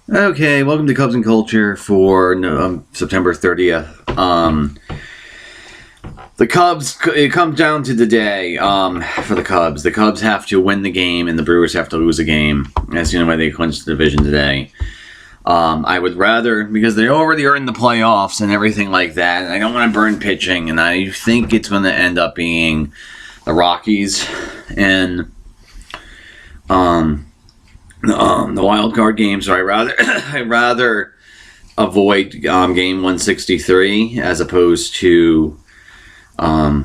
Okay, welcome to Cubs and Culture for September 30th. The Cubs, it comes down to the day for the Cubs. The Cubs have to win the game and the Brewers have to lose a game. That's the only way they clinch the division today. I would rather, because they already are in the playoffs and everything like that, and I don't want to burn pitching, and I think it's going to end up being the Rockies and the wild card game. So I'd rather avoid game 163 as opposed to not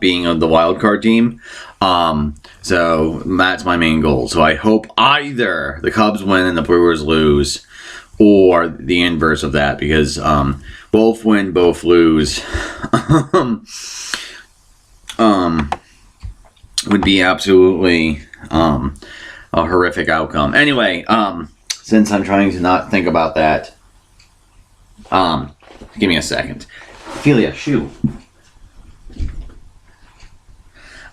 being on the wild card team. So that's my main goal. So I hope either the Cubs win and the Brewers lose, or the inverse of that, because both win, both lose would be absolutely a horrific outcome. Anyway, since I'm trying to not think about that, give me a second. Ophelia, shoe.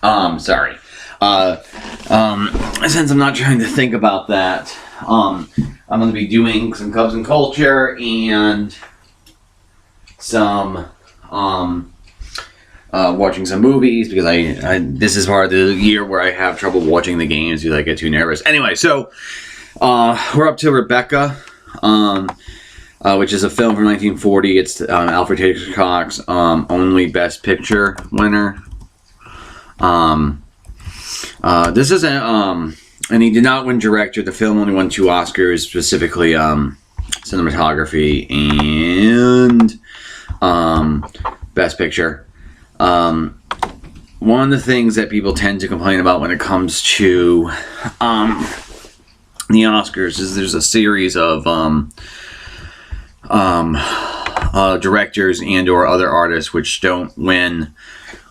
Sorry. Since I'm not trying to think about that, I'm going to be doing some Cubs and Culture and some watching some movies, because I this is part of the year where I have trouble watching the games because I get too nervous. Anyway, so we're up to Rebecca, which is a film from 1940. It's Alfred Hitchcock's only Best Picture winner. This isn't and he did not win director. The film only won 2 Oscars, specifically cinematography and Best Picture. One of the things that people tend to complain about when it comes to the Oscars is there's a series of directors and or other artists which don't win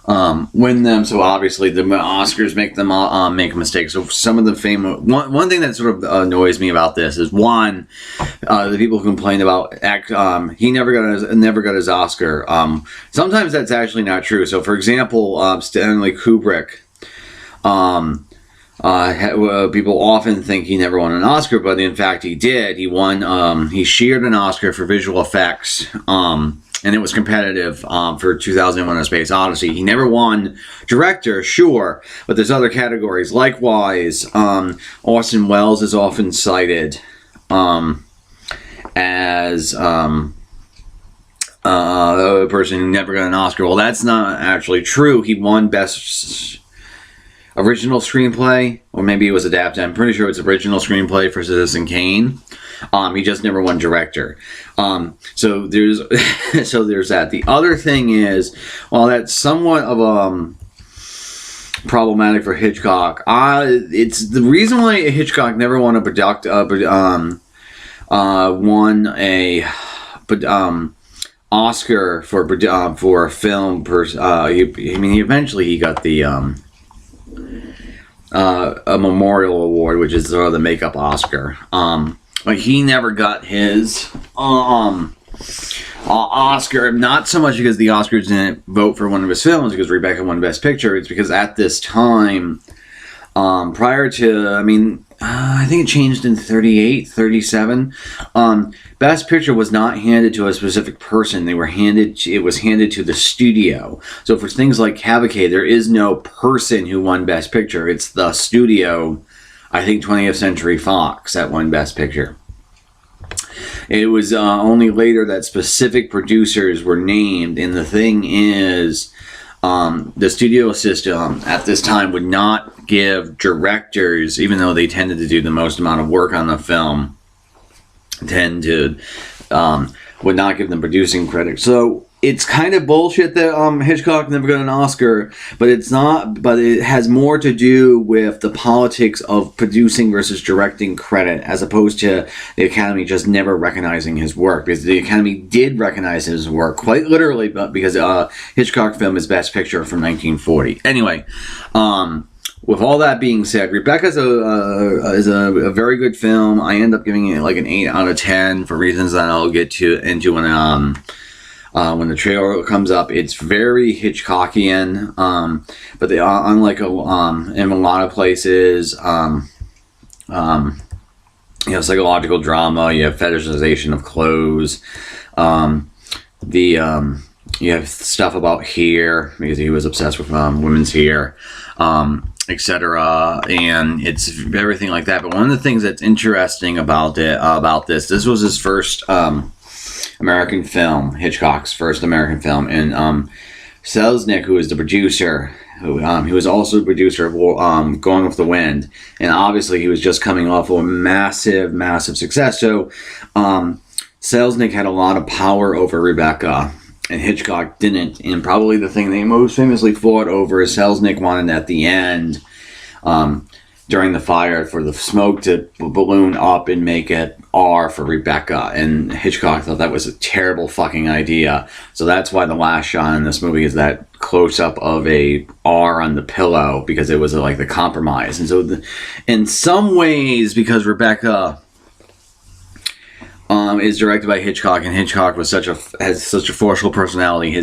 them. So obviously the Oscars make them make mistakes. So some of the famous one thing that sort of annoys me about this is the people who complain about he never got his Oscar. Sometimes that's actually not true. So for example, Stanley Kubrick. People often think he never won an Oscar, but in fact he did. He won. He shared an Oscar for visual effects. And it was competitive for 2001: A Space Odyssey. He never won director, sure, but there's other categories. Likewise, Orson Welles is often cited as a person who never got an Oscar. Well, that's not actually true. He won Best Original Screenplay, or maybe it was adapted. I'm pretty sure it's original screenplay for Citizen Kane. He just never won director. So there's that. The other thing is, while that's somewhat of problematic for Hitchcock, it's the reason why Hitchcock never won Oscar for a film. Eventually he got the a memorial award, which is sort of the makeup Oscar. But he never got his Oscar, not so much because the Oscars didn't vote for one of his films, because Rebecca won Best Picture. It's because at this time, prior to, I think it changed in 38, 37, Best Picture was not handed to a specific person. It was handed to the studio. So for things like Cavalcade, there is no person who won Best Picture. It's the studio, I think 20th Century Fox, that won Best Picture. It was only later that specific producers were named, and the thing is, the studio system at this time would not give directors, even though they tended to do the most amount of work on the film, would not give them producing credit. So it's kind of bullshit that Hitchcock never got an Oscar, but it's not. But it has more to do with the politics of producing versus directing credit, as opposed to the Academy just never recognizing his work. Because the Academy did recognize his work quite literally, but because Hitchcock film is Best Picture from 1940. Anyway, with all that being said, Rebecca is a very good film. I end up giving it like an 8 out of 10 for reasons that I'll get into when the trailer comes up. It's very Hitchcockian, but they are unlike in a lot of places. you know, psychological drama. You have fetishization of clothes. You have stuff about hair because he was obsessed with women's hair, etc. And it's everything like that. But one of the things that's interesting about this was his first American film, Hitchcock's first American film, and Selznick, who was the producer, he was also the producer of Going with the Wind, and obviously he was just coming off of a massive success. So Selznick had a lot of power over Rebecca, and Hitchcock didn't. And probably the thing they most famously fought over is Selznick wanted at the end, during the fire, for the smoke to balloon up and make it R for Rebecca, and Hitchcock thought that was a terrible fucking idea. So that's why the last shot in this movie is that close-up of a R on the pillow, because it was like the compromise. And so in some ways, because Rebecca is directed by Hitchcock, and Hitchcock has such a forceful personality,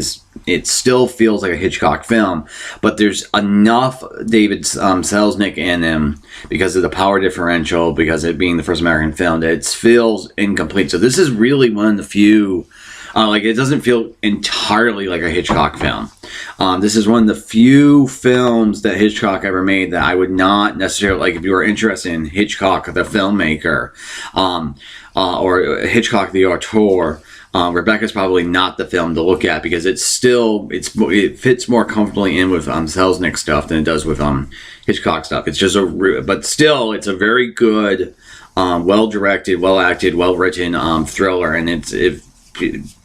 it still feels like a Hitchcock film, but there's enough David Selznick in him because of the power differential, because it being the first American film, that it feels incomplete. So this is really one of the few, it doesn't feel entirely like a Hitchcock film. This is one of the few films that Hitchcock ever made that I would not necessarily, like, if you were interested in Hitchcock the filmmaker, or Hitchcock the auteur, Rebecca's probably not the film to look at, because it fits more comfortably in with Selznick stuff than it does with Hitchcock stuff. It's just but still, it's a very good, well directed, well acted, well written thriller. And if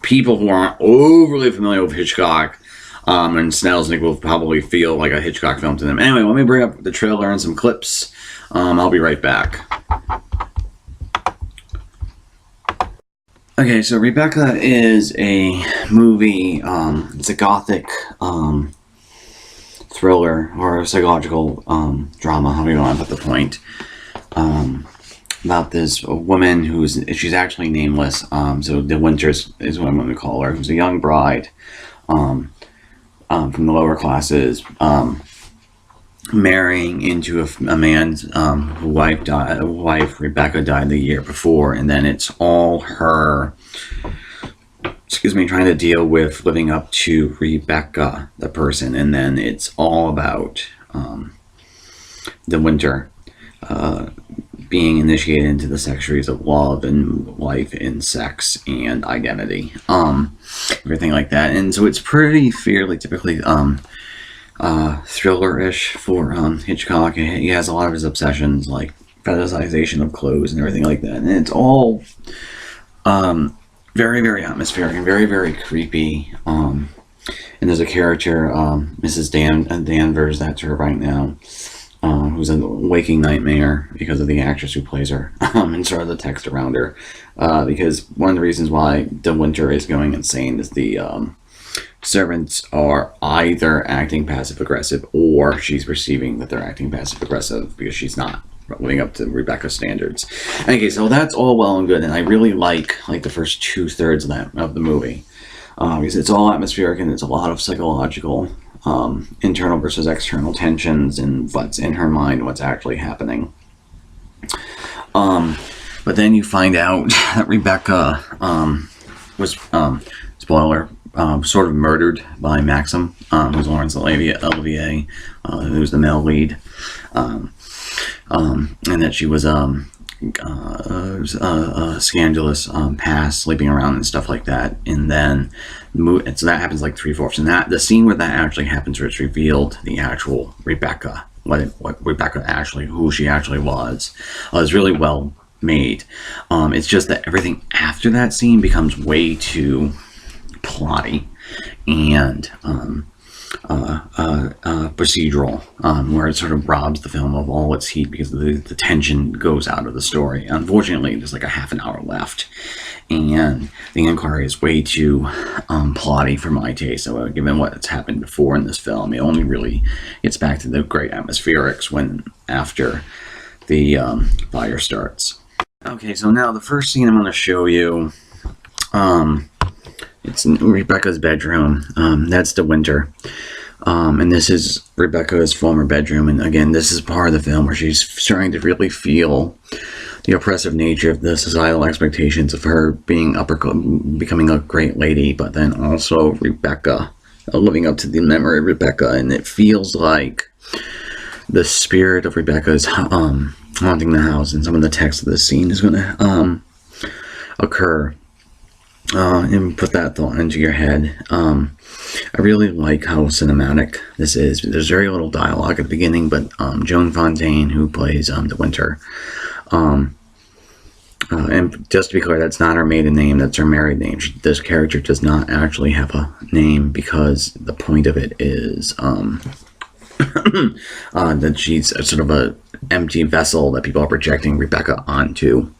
people who aren't overly familiar with Hitchcock and Selznick will probably feel like a Hitchcock film to them. Anyway, let me bring up the trailer and some clips. I'll be right back. Okay, so Rebecca is a movie, it's a gothic thriller or psychological drama, however you want to put the point, about this woman she's actually nameless, so the Winters is what I'm going to call her, who's a young bride from the lower classes, marrying into a man's wife. Rebecca died the year before, and then it's all her, trying to deal with living up to Rebecca, the person, and then it's all about the Winter being initiated into the sexuries of love and life and sex and identity, everything like that. And so it's fairly typically thriller-ish for Hitchcock. He has a lot of his obsessions, like fetishization of clothes and everything like that, and it's all very, very atmospheric and very, very creepy. And there's a character, Mrs. Danvers, that's her right now, who's a waking nightmare because of the actress who plays her, and sort of the text around her, because one of the reasons why De Winter is going insane is the servants are either acting passive-aggressive, or she's perceiving that they're acting passive-aggressive because she's not living up to Rebecca's standards. Okay, so that's all well and good, and I really like the first 2/3 of the movie, because it's all atmospheric and it's a lot of psychological, internal versus external tensions and what's in her mind, what's actually happening. But then you find out that Rebecca was, spoiler, sort of murdered by Maxim, who's Laurence Olivier, who's the male lead, and that she was a scandalous past, sleeping around and stuff like that. And then so that happens like 3/4, and that the scene where that actually happens, where it's revealed the actual Rebecca, what Rebecca actually, who she actually was, is really well made. It's just that everything after that scene becomes way too plotty and procedural, where it sort of robs the film of all its heat because the tension goes out of the story. Unfortunately, there's like a half an hour left, and the inquiry is way too plotty for my taste. So given what's happened before in this film, it only really gets back to the great atmospherics after the fire starts. Okay, so now the first scene I'm going to show you, it's in Rebecca's bedroom. That's De Winter. And this is Rebecca's former bedroom. And again, this is part of the film where she's starting to really feel the oppressive nature of the societal expectations of her being becoming a great lady, but then also Rebecca, living up to the memory of Rebecca, and it feels like the spirit of Rebecca is haunting the house, and some of the text of this scene is going to occur. And put that thought into your head. I really like how cinematic this is. There's very little dialogue at the beginning, but Joan Fontaine, who plays De Winter, and just to be clear, that's not her maiden name, that's her married name. This character does not actually have a name, because the point of it is that she's sort of a empty vessel that people are projecting Rebecca onto.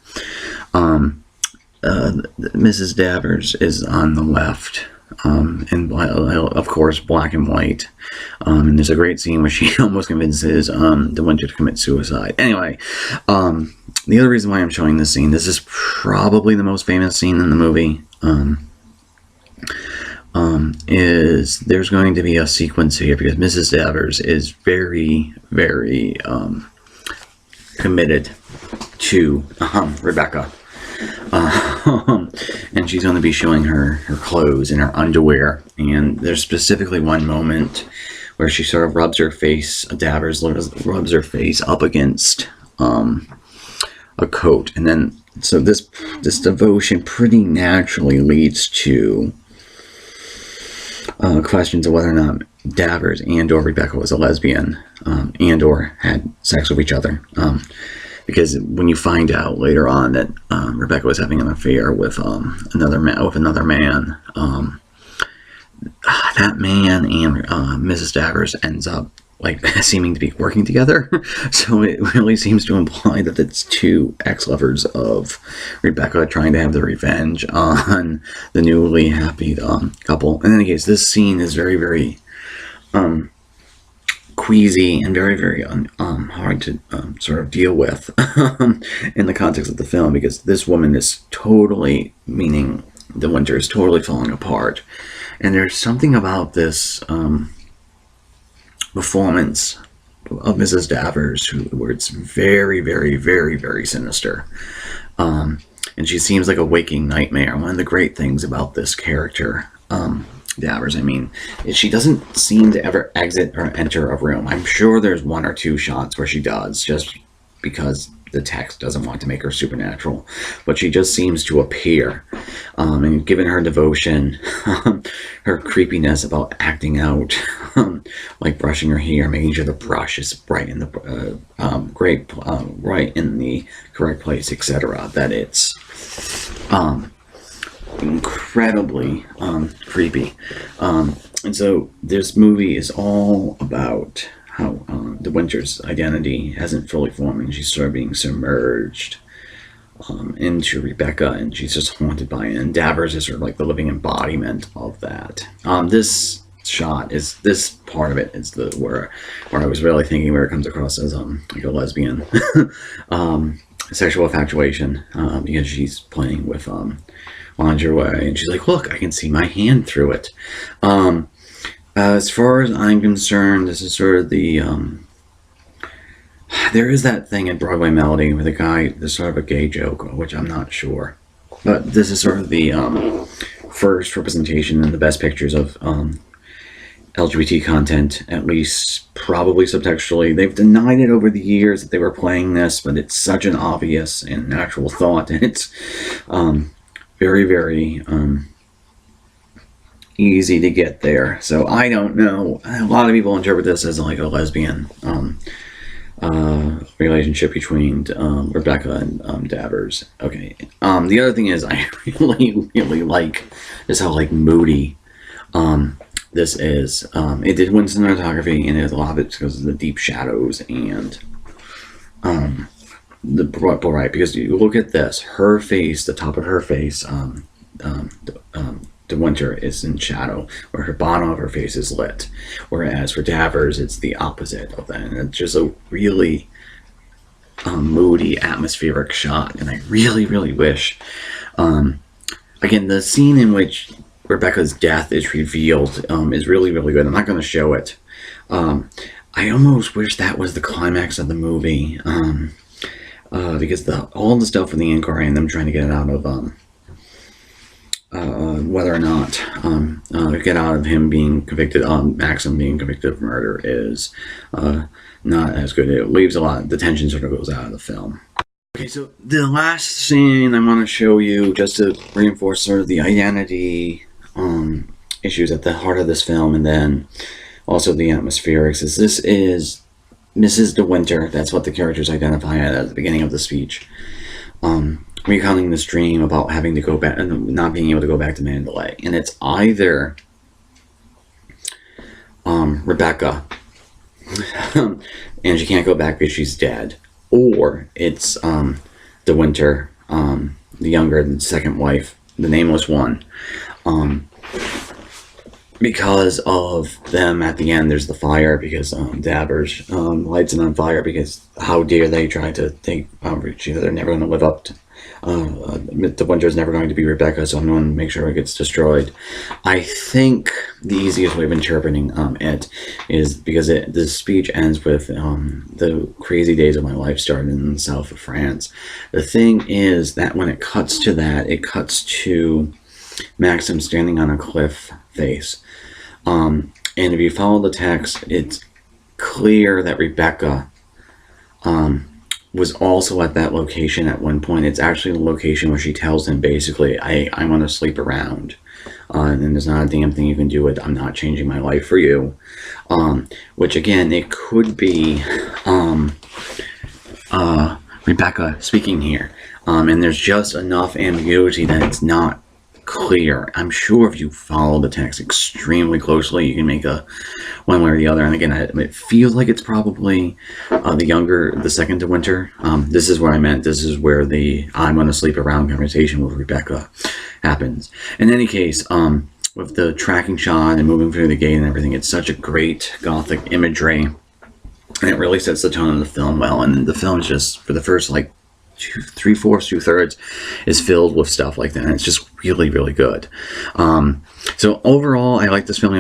Mrs. Davers is on the left, and of course black and white, and there's a great scene where she almost convinces De Winter to commit suicide. Anyway, the other reason why I'm showing this scene, this is probably the most famous scene in the movie, is there's going to be a sequence here, because Mrs. Davers is very, very committed to Rebecca. And she's going to be showing her clothes and her underwear, and there's specifically one moment where she sort of rubs her face, Davers rubs her face up against a coat, and then so this devotion pretty naturally leads to questions of whether or not Davers and or Rebecca was a lesbian, and or had sex with each other. Because when you find out later on that Rebecca was having an affair with another man, that man and Mrs. Davers ends up like seeming to be working together. So it really seems to imply that it's two ex-lovers of Rebecca trying to have the revenge on the newly happy couple. In any case, this scene is very, very queasy and very, very hard to sort of deal with in the context of the film, because this woman is totally, meaning De Winter, is totally falling apart. And there's something about this performance of Mrs. Davers where it's very, very, very, very sinister. And she seems like a waking nightmare. One of the great things about this character, Davers, I mean, she doesn't seem to ever exit or enter a room. I'm sure there's one or two shots where she does, just because the text doesn't want to make her supernatural, but she just seems to appear. And given her devotion, her creepiness about acting out, like brushing her hair, making sure the brush is right in the right in the correct place, etc., that it's incredibly creepy. And so this movie is all about how De Winter's identity hasn't fully formed, and she's sort of being submerged into Rebecca, and she's just haunted by it. And Davers is sort of like the living embodiment of that. This shot is, this part of it is the where I was really thinking, where it comes across as like a lesbian sexual infatuation, because she's playing with lingerie, and she's like, look, I can see my hand through it. As far as I'm concerned, this is sort of the there is that thing in Broadway Melody where the guy, there's sort of a gay joke, which I'm not sure, but this is sort of the first representation in the best pictures of LGBT content, at least probably subtextually. They've denied it over the years that they were playing this, but it's such an obvious and natural thought, and it's very, very easy to get there. So I don't know. A lot of people interpret this as like a lesbian relationship between Rebecca and Davers. Okay. The other thing is, I really, really like just how like moody this is. It did win cinematography, and a lot of it because of the deep shadows and the bright, because you look at this, her face, the top of her face, De Winter is in shadow, where her bottom of her face is lit, whereas for Davers it's the opposite of that, and it's just a really moody, atmospheric shot. And I really, really wish, again, the scene in which Rebecca's death is revealed is really, really good. I'm not going to show it. I almost wish that was the climax of the movie. because all the stuff with the inquiry and them trying to get it out of whether or not get out of him being convicted, Maxim being convicted of murder is not as good. It leaves a lot. The tension sort of goes out of the film. Okay, so the last scene I want to show you, just to reinforce sort of the identity issues at the heart of this film, and then also the atmospherics, is this is Mrs. De Winter. That's what the characters identify at the beginning of the speech. Recounting this dream about having to go back and not being able to go back to Mandalay, and it's either Rebecca, and she can't go back because she's dead, or it's De Winter, the younger, the second wife, the nameless one, because of them at the end. There's the fire because Dabbers lights it on fire because how dare they try to think they're never going to live up to. The Winter is never going to be Rebecca, so I'm going to make sure it gets destroyed. I think the easiest way of interpreting it is because the speech ends with the crazy days of my life started in the south of France. The thing is that when it cuts to that, it cuts to Maxim standing on a cliff face. And if you follow the text, it's clear that Rebecca was also at that location at one point. It's actually the location where she tells him basically, I want to sleep around. And there's not a damn thing you can do with, I'm not changing my life for you. Which again, it could be Rebecca speaking here. And there's just enough ambiguity that it's not clear. I'm sure if you follow the text extremely closely, you can make a one way or the other. And again, it feels like it's probably the second De Winter. This is where I meant. This is where the I'm going to sleep around conversation with Rebecca happens. In any case, with the tracking shot and moving through the gate and everything, it's such a great gothic imagery, and it really sets the tone of the film well. And the film is just, for the first like 2/3 is filled with stuff like that, and it's just really, really good. So overall, I like this film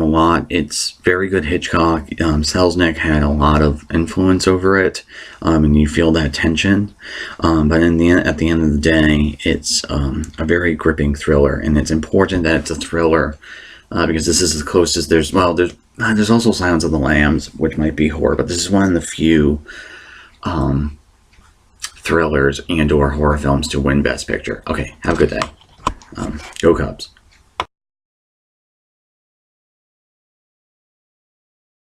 a lot. It's very good Hitchcock. Selznick had a lot of influence over it, and you feel that tension. But at the end of the day, it's a very gripping thriller, and it's important that it's a thriller because this is as close as there's also Silence of the Lambs, which might be horror, but this is one of the few thrillers and or horror films to win Best Picture. Okay, have a good day. Go Cubs.